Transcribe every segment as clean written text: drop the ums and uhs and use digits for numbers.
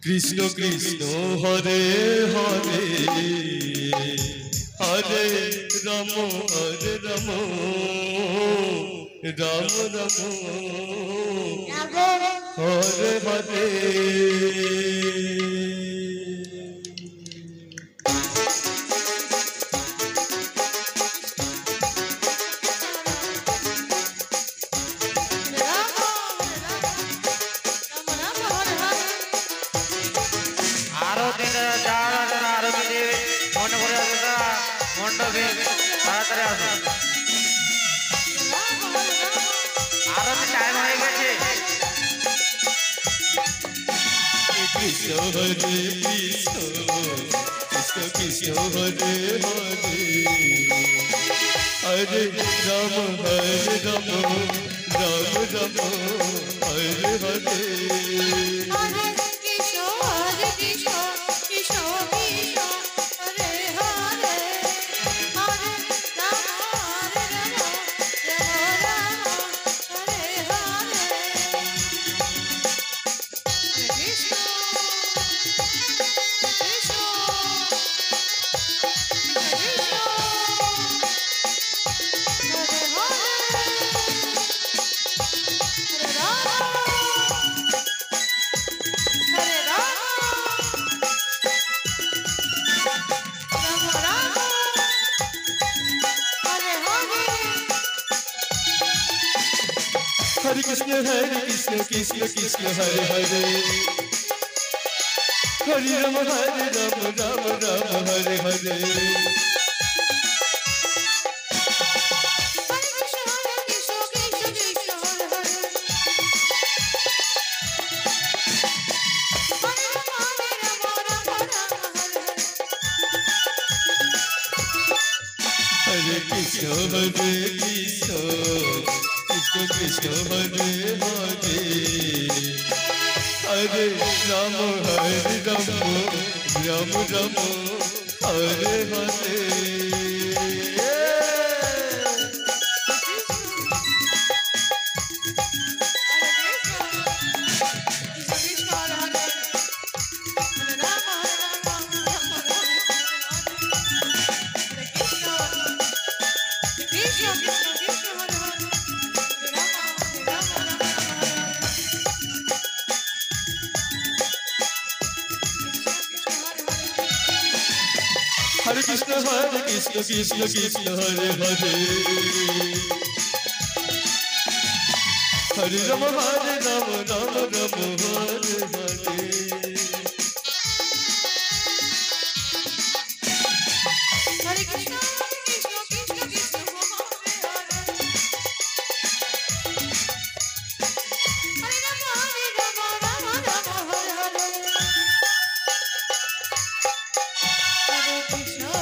Krishna Krishna Hare Hare Hare Ram Hare Ram Ram Ram Hare Hare Krishna Hare Krishna Krishna Krishna Hare Hare Hare Ram Hare Ram Ram Ram Hare Hare Hare Krishna Hare Krishna Krishna Krishna Hare Hare Hare Ram Hare Ram Ram Ram Hare Hare Krishna Hare Krishna Krishna Krishna Hare Hare Hare Ram Hare Ram Ram Ram Hare Hare Hare Krishna Krishna Krishna Hare Hare Hare Ram Hare Ram Ram Ram Hare Hare Hare Krishna Krishna Krishna Hare Hare Hare Ram Hare Ram Ram Ram Hare Hare Hare Krishna Krishna Krishna Krishna Hare Hare Hare Ram Ram Ram Hare Hare Hare Krishna Hare Krishna Krishna Hare Hare Hare Rama Hare Rama Rama Rama Hare Hare Hare Krishna Hare Krishna Krishna Krishna Hare Hare Hare Rama Hare Rama Rama Rama Hare Hare Hare Krishna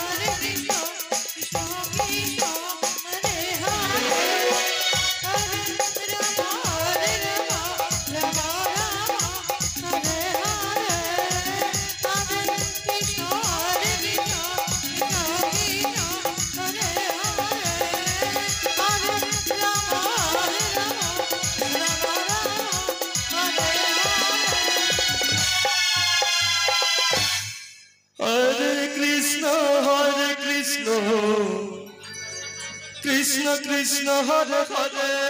Hare Krishna Krishna Krishna Hare Hare Hare Rama Hare Rama Rama Rama Hare Hare Hare Krishna Krishna Krishna Hare Hare